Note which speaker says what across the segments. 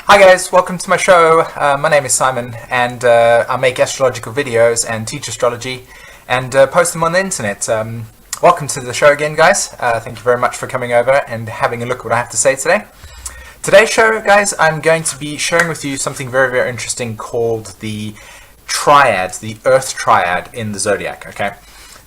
Speaker 1: Hi guys, welcome to my show. My name is Simon and I make astrological videos and teach astrology and post them on the internet. Welcome to the show again, guys. Thank you very much for coming over and having a look at what I have to say today. Today's show, guys, I'm going to be sharing with you something very, very interesting called the Triad, the Earth Triad in the Zodiac, okay?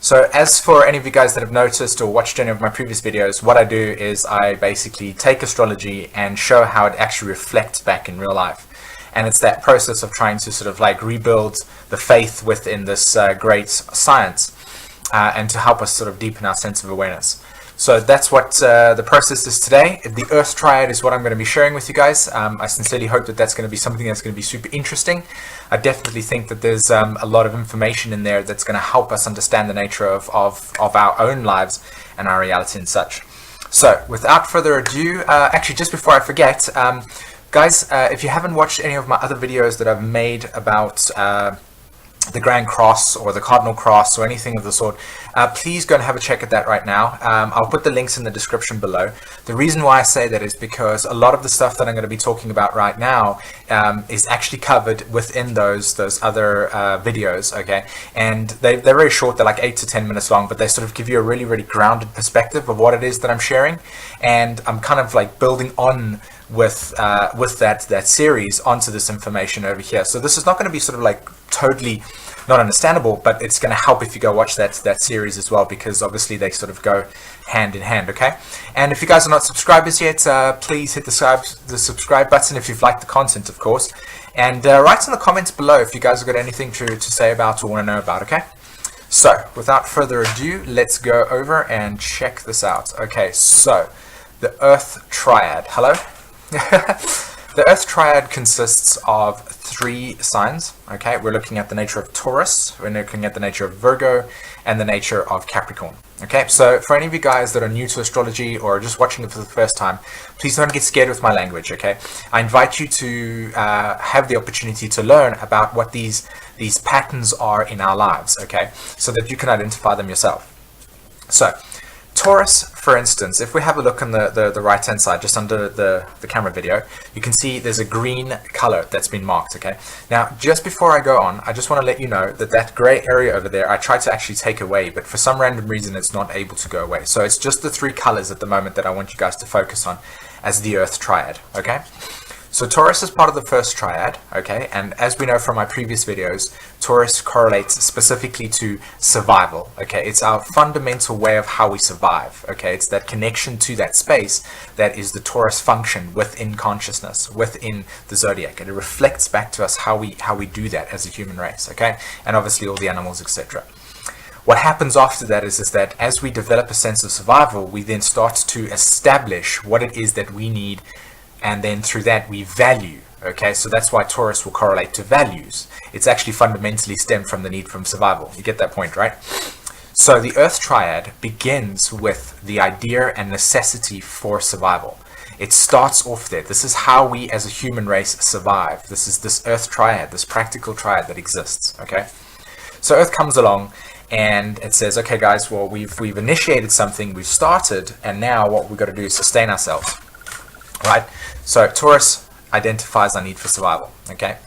Speaker 1: So as for any of you guys that have noticed or watched any of my previous videos, what I do is I basically take astrology and show how it actually reflects back in real life. And it's that process of trying to sort of like rebuild the faith within this great science and to help us sort of deepen our sense of awareness. So that's what the process is today. The Earth Triad is what I'm going to be sharing with you guys. I sincerely hope that that's going to be something that's going to be super interesting. I definitely think that there's a lot of information in there that's going to help us understand the nature of our own lives and our reality and such. So without further ado, actually just before I forget, guys, if you haven't watched any of my other videos that I've made about the Grand Cross or the Cardinal Cross or anything of the sort, please go and have a check at that right now. I'll put the links in the description below. The reason why I say that is because a lot of the stuff that I'm going to be talking about right now is actually covered within those other videos, okay? And they're very short, they're like 8 to 10 minutes long, but they sort of give you a really, really grounded perspective of what it is that I'm sharing. And I'm kind of like building on with that series onto this information over here. So this is not going to be sort of like totally not understandable, but it's going to help if you go watch that series as well, because obviously they sort of go hand in hand, okay? And if you guys are not subscribers yet, please hit the subscribe button if you've liked the content, of course, and write in the comments below if you guys have got anything to say about or want to know about, okay? So without further ado, let's go over and check this out. Okay, so the Earth Triad. Hello. The Earth Triad consists of 3 signs, okay? We're looking at the nature of Taurus, we're looking at the nature of Virgo, and the nature of Capricorn, okay? So for any of you guys that are new to astrology or just watching it for the first time, please don't get scared with my language, okay? I invite you to have the opportunity to learn about what these patterns are in our lives, okay? So that you can identify them yourself. So Taurus, for instance, if we have a look on the right hand side, just under the camera video, you can see there's a green color that's been marked, okay? Now, just before I go on, I just want to let you know that that gray area over there, I tried to actually take away, but for some random reason, it's not able to go away. So it's just the 3 colors at the moment that I want you guys to focus on as the Earth Triad, okay? So Taurus is part of the first triad, okay? And as we know from my previous videos, Taurus correlates specifically to survival, okay? It's our fundamental way of how we survive, okay? It's that connection to that space that is the Taurus function within consciousness, within the Zodiac. And it reflects back to us how we do that as a human race, okay? And obviously all the animals, etc. What happens after that is that as we develop a sense of survival, we then start to establish what it is that we need, and then through that we value, okay? So that's why Taurus will correlate to values. It's actually fundamentally stemmed from the need from survival. You get that point, right? So the Earth Triad begins with the idea and necessity for survival. It starts off there. This is how we as a human race survive. This is this Earth Triad, this practical triad that exists, okay? So Earth comes along and it says, okay guys, well we've initiated something, we've started, and now what we've got to do is sustain ourselves, right? So Taurus identifies our need for survival, okay?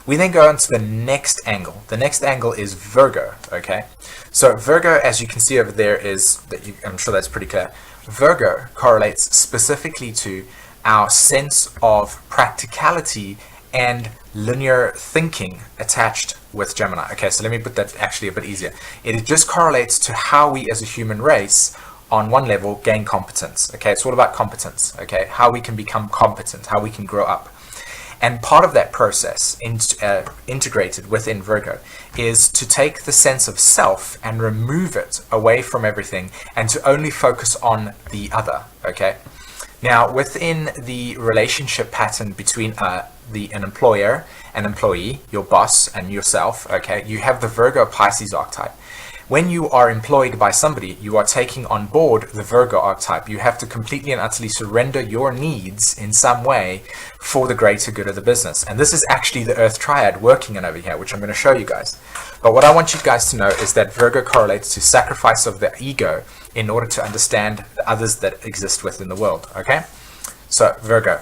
Speaker 1: We then go on to the next angle. The next angle is Virgo, okay? So Virgo, as you can see over there, I'm sure that's pretty clear. Virgo correlates specifically to our sense of practicality and linear thinking attached with Gemini. Okay, so let me put that actually a bit easier. It just correlates to how we as a human race on one level gain competence, okay? It's all about competence, okay? How we can become competent, how we can grow up. And part of that process integrated within Virgo is to take the sense of self and remove it away from everything and to only focus on the other, okay? Now, within the relationship pattern between an employer and employee, your boss and yourself, okay, you have the Virgo Pisces archetype. When you are employed by somebody, you are taking on board the Virgo archetype. You have to completely and utterly surrender your needs in some way for the greater good of the business. And this is actually the Earth Triad working in over here, which I'm going to show you guys. But what I want you guys to know is that Virgo correlates to sacrifice of the ego in order to understand the others that exist within the world, okay? So, Virgo.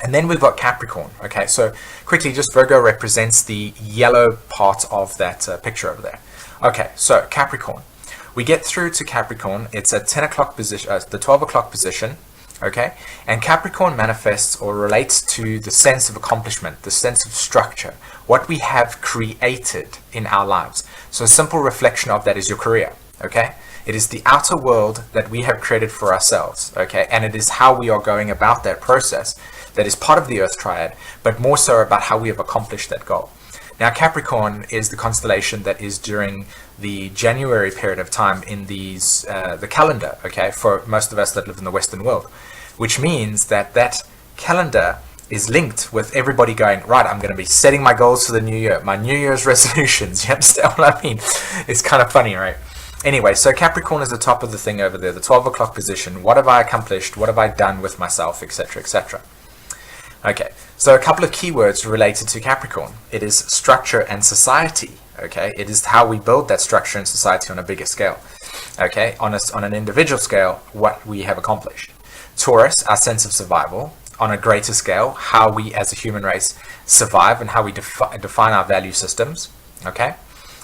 Speaker 1: And then we've got Capricorn. Okay, so quickly, just Virgo represents the yellow part of that picture over there. Okay, so Capricorn. We get through to Capricorn. It's at 10 o'clock position, the 12 o'clock position. Okay, and Capricorn manifests or relates to the sense of accomplishment, the sense of structure, what we have created in our lives. So a simple reflection of that is your career. Okay, it is the outer world that we have created for ourselves. Okay, and it is how we are going about that process that is part of the Earth Triad, but more so about how we have accomplished that goal. Now, Capricorn is the constellation that is during the January period of time in the calendar, okay, for most of us that live in the Western world, which means that that calendar is linked with everybody going, right, I'm going to be setting my goals for the new year, my New Year's resolutions. You understand what I mean? It's kind of funny, right? Anyway, so Capricorn is the top of the thing over there, the 12 o'clock position. What have I accomplished? What have I done with myself, etc., etc.? Okay, so a couple of keywords related to Capricorn. It is structure and society. Okay, it is how we build that structure and society on a bigger scale. Okay, on an individual scale, what we have accomplished. Taurus, our sense of survival. On a greater scale, how we as a human race survive and how we define our value systems. Okay,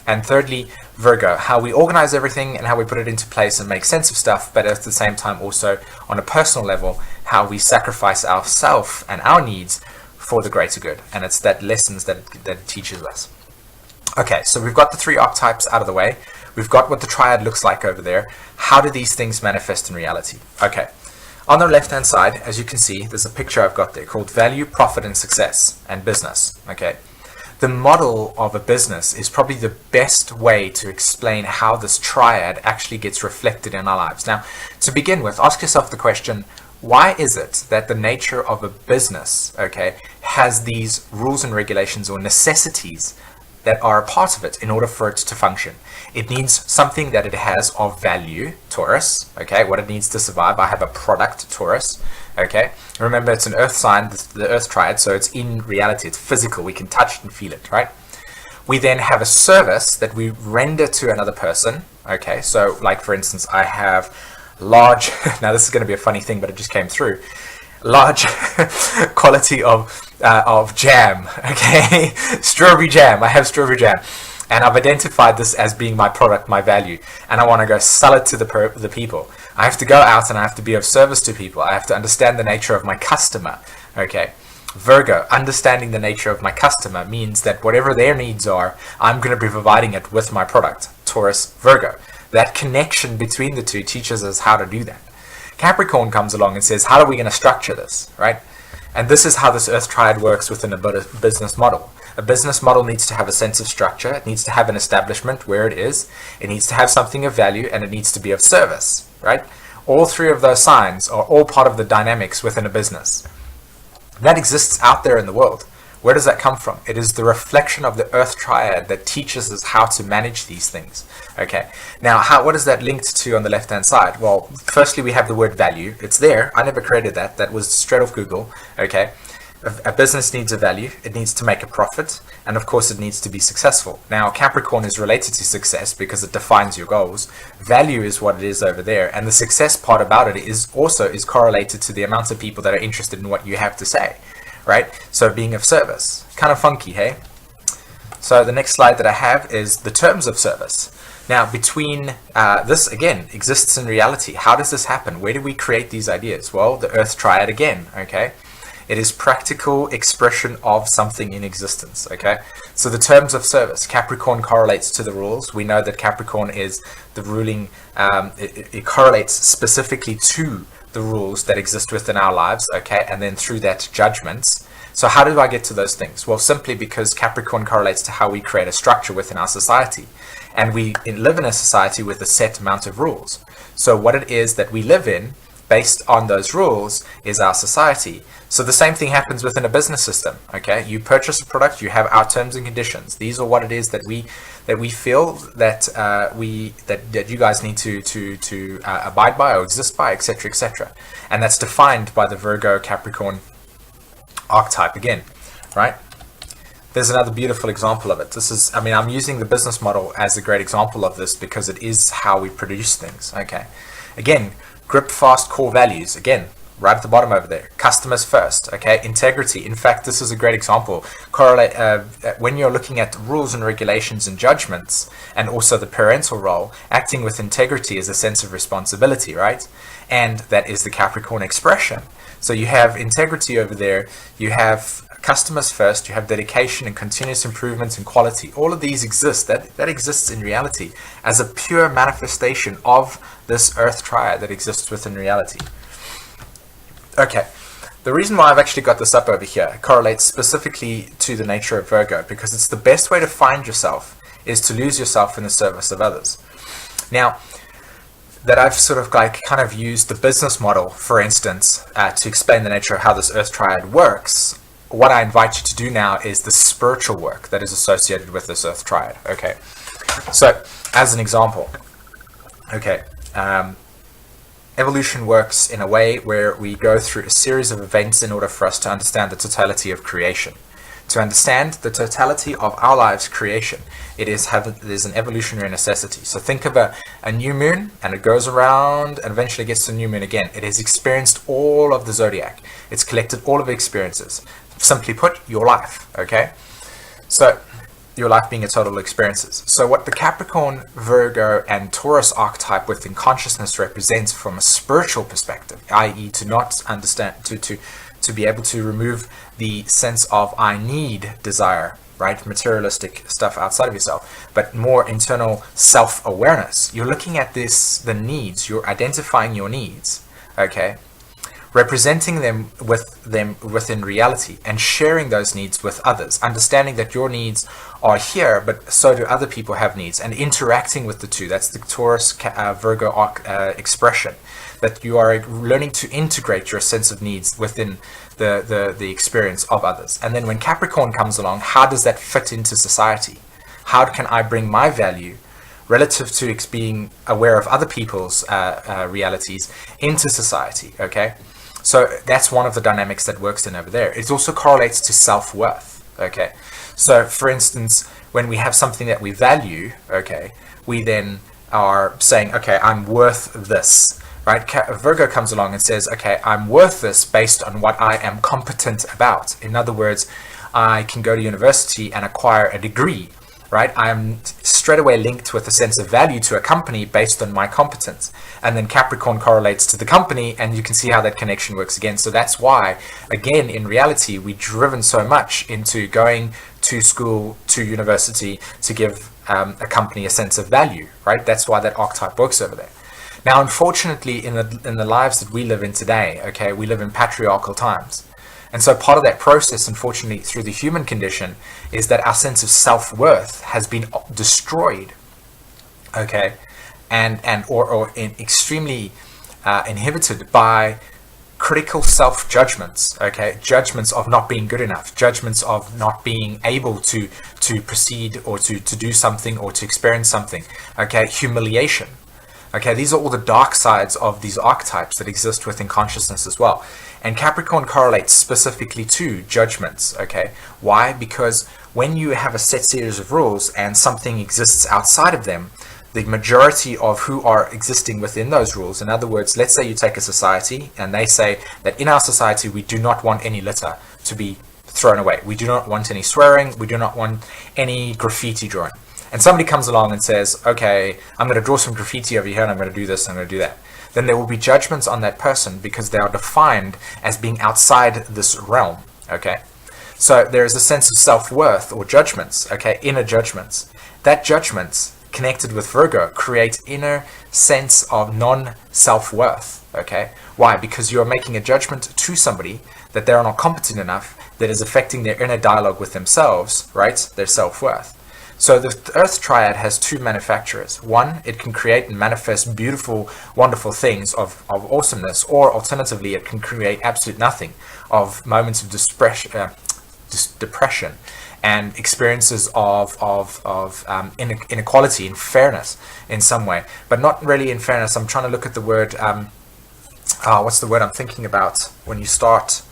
Speaker 1: and thirdly, Virgo, how we organize everything and how we put it into place and make sense of stuff, but at the same time also on a personal level, how we sacrifice ourselves and our needs for the greater good. And it's that lessons that it teaches us. Okay, so we've got the three archetypes out of the way. We've got what the triad looks like over there. How do these things manifest in reality? Okay, on the left-hand side, as you can see, there's a picture I've got there called value, profit, and success, and business. Okay, the model of a business is probably the best way to explain how this triad actually gets reflected in our lives. Now, to begin with, ask yourself the question, why is it that the nature of a business, okay, has these rules and regulations or necessities that are a part of it in order for it to function? It needs something that it has of value, Taurus, okay, what it needs to survive. I have a product, Taurus, okay. Remember, it's an earth sign, the earth triad, so it's in reality, it's physical, we can touch it and feel it, right? We then have a service that we render to another person, okay, so like for instance, I have large, now this is going to be a funny thing, but it just came through, large quality of jam, okay, strawberry jam. I have strawberry jam, and I've identified this as being my product, my value, and I want to go sell it to the people. I have to go out and I have to be of service to people. I have to understand the nature of my customer, okay. Virgo, understanding the nature of my customer means that whatever their needs are, I'm going to be providing it with my product. Taurus, Virgo. That connection between the two teaches us how to do that. Capricorn comes along and says, how are we going to structure this, right? And this is how this earth triad works within a business model. A business model needs to have a sense of structure. It needs to have an establishment where it is. It needs to have something of value, and it needs to be of service, right? All three of those signs are all part of the dynamics within a business. That exists out there in the world. Where does that come from? It is the reflection of the earth triad that teaches us how to manage these things. Okay, now what is that linked to on the left hand side? Well, firstly, we have the word value. It's there. I never created that. That was straight off Google. Okay, a business needs a value. It needs to make a profit, and of course it needs to be successful. Now, Capricorn is related to success because it defines your goals. Value is what it is over there, and the success part about it is correlated to the amount of people that are interested in what you have to say. Right? So being of service. Kind of funky, hey? So the next slide that I have is the terms of service. Now, between this, again, exists in reality. How does this happen? Where do we create these ideas? Well, the earth triad again, okay? It is practical expression of something in existence, okay? So the terms of service. Capricorn correlates to the rules. We know that Capricorn is the ruling, it correlates specifically to the rules that exist within our lives, okay, and then through that judgments. So how do I get to those things? Well, simply because Capricorn correlates to how we create a structure within our society, and we live in a society with a set amount of rules. So what it is that we live in based on those rules is our society. So the same thing happens within a business system, okay? You purchase a product, you have our terms and conditions. These are what it is that we feel that that you guys need to abide by or exist by, etc., etc. And that's defined by the Virgo Capricorn archetype again, right? There's another beautiful example of it. This is, I mean, I'm using the business model as a great example of this because it is how we produce things, okay? Again, grip fast core values. Again, right at the bottom over there. Customers first, okay? Integrity. In fact, this is a great example. Correlate when you're looking at rules and regulations and judgments, and also the parental role, acting with integrity is a sense of responsibility, right? And that is the Capricorn expression. So you have integrity over there, you have customers first, you have dedication and continuous improvement and quality. All of these exist. That exists in reality as a pure manifestation of this earth triad that exists within reality. Okay, the reason why I've actually got this up over here correlates specifically to the nature of Virgo, because it's the best way to find yourself is to lose yourself in the service of others. Now, that I've sort of kind of used the business model, for instance, to explain the nature of how this earth triad works. What I invite you to do now is the spiritual work that is associated with this earth triad. Okay, so as an example, okay, evolution works in a way where we go through a series of events in order for us to understand the totality of creation. To understand the totality of our lives' creation, there's an evolutionary necessity. So think of a new moon, and it goes around and eventually gets to the new moon again. It has experienced all of the Zodiac. It's collected all of the experiences. Simply put, your life, okay? So your life being a total of experiences. So what the Capricorn, Virgo, and Taurus archetype within consciousness represents from a spiritual perspective, i.e. to not understand, to be able to remove the sense of I need desire, right? Materialistic stuff outside of yourself, but more internal self-awareness. You're looking at the needs, you're identifying your needs, okay? Representing them within reality and sharing those needs with others, understanding that your needs are here, but so do other people have needs, and interacting with the two. That's the Taurus Virgo expression, that you are learning to integrate your sense of needs within the experience of others. And then when Capricorn comes along, how does that fit into society? How can I bring my value relative to being aware of other people's realities into society, okay? So that's one of the dynamics that works in over there. It also correlates to self-worth, okay? So for instance, when we have something that we value, okay, we then are saying, okay, I'm worth this, right? Virgo comes along and says, okay, I'm worth this based on what I am competent about. In other words, I can go to university and acquire a degree, right? I'm straight away linked with a sense of value to a company based on my competence. And then Capricorn correlates to the company, and you can see how that connection works again. So that's why, again, in reality, we're driven so much into going to school, to university, to give a company a sense of value, right? That's why that archetype works over there. Now, unfortunately, in the lives that we live in today, okay, we live in patriarchal times. And so part of that process, unfortunately, through the human condition, is that our sense of self-worth has been destroyed, okay, or extremely inhibited by critical self-judgments, okay, judgments of not being good enough, judgments of not being able to proceed or to do something or to experience something, okay, humiliation. Okay, these are all the dark sides of these archetypes that exist within consciousness as well. And Capricorn correlates specifically to judgments, okay? Why? Because when you have a set series of rules and something exists outside of them, the majority of who are existing within those rules, in other words, let's say you take a society and they say that in our society we do not want any litter to be thrown away. We do not want any swearing. We do not want any graffiti drawing. And somebody comes along and says, okay, I'm going to draw some graffiti over here and I'm going to do this, I'm going to do that. Then there will be judgments on that person because they are defined as being outside this realm, okay? So there is a sense of self-worth or judgments, okay, inner judgments. That judgments connected with Virgo create inner sense of non-self-worth, okay? Why? Because you're making a judgment to somebody that they're not competent enough, that is affecting their inner dialogue with themselves, right? Their self-worth. So the Earth Triad has two manufacturers. One, it can create and manifest beautiful, wonderful things of awesomeness, or alternatively, it can create absolute nothing of moments of depression and experiences of inequality and fairness in some way, but not really in fairness. I'm trying to look at the word, what's the word I'm thinking about when you start,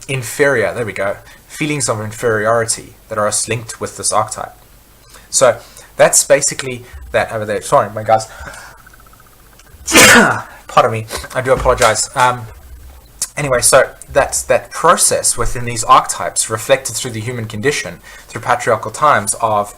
Speaker 1: inferior, there we go. Feelings of inferiority that are linked with this archetype. So that's basically that over there. Sorry, my guys. Pardon Pardon me, I do apologize. Anyway, so that's that process within these archetypes reflected through the human condition, through patriarchal times of,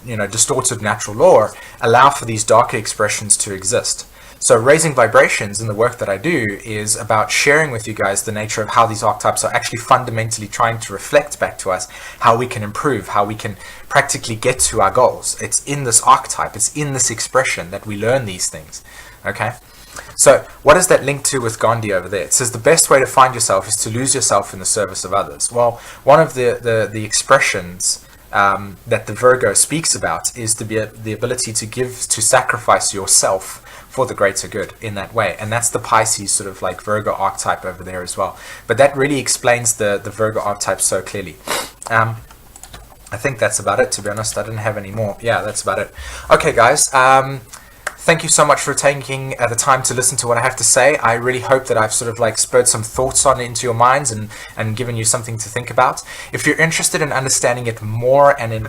Speaker 1: distorted natural law, allow for these darker expressions to exist. So raising vibrations in the work that I do is about sharing with you guys the nature of how these archetypes are actually fundamentally trying to reflect back to us how we can improve, how we can practically get to our goals. It's in this archetype, it's in this expression that we learn these things. Okay? So what does that link to with Gandhi over there? It says the best way to find yourself is to lose yourself in the service of others. Well, one of the expressions that the Virgo speaks about is the ability to give, to sacrifice yourself for the greater good in that way. And that's the Pisces sort of like Virgo archetype over there as well. But that really explains the Virgo archetype so clearly. I think that's about it, to be honest. I didn't have any more. Yeah, that's about it. Okay, guys. Thank you so much for taking the time to listen to what I have to say. I really hope that I've sort of like spurred some thoughts on into your minds and given you something to think about. If you're interested in understanding it more and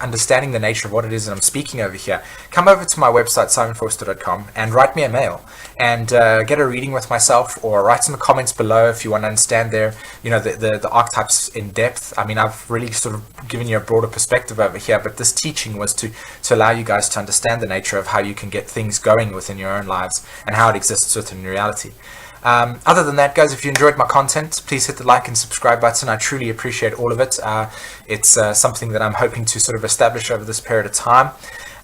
Speaker 1: understanding the nature of what it is that I'm speaking over here, come over to my website, simonvorster.com, and write me a mail and get a reading with myself, or write in the comments below if you want to understand the archetypes in depth. I mean, I've really sort of given you a broader perspective over here, but this teaching was to allow you guys to understand the nature of how you can get things going within your own lives and how it exists within reality. Other than that, guys, if you enjoyed my content, please hit the like and subscribe button. I truly appreciate all of it. It's something that I'm hoping to sort of establish over this period of time.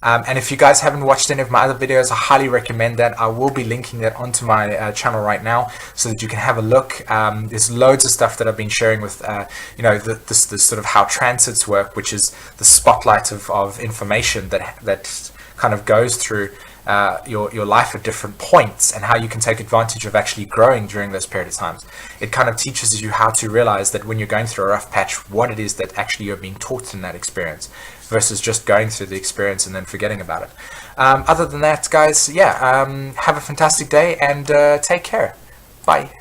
Speaker 1: And if you guys haven't watched any of my other videos, I highly recommend that. I will be linking that onto my channel right now so that you can have a look. There's loads of stuff that I've been sharing with, this sort of how transits work, which is the spotlight of information that kind of goes through your life at different points, and how you can take advantage of actually growing during those period of times. It kind of teaches you how to realize that when you're going through a rough patch, what it is that actually you're being taught in that experience, versus just going through the experience and then forgetting about it. Other than that, guys, have a fantastic day and take care. Bye.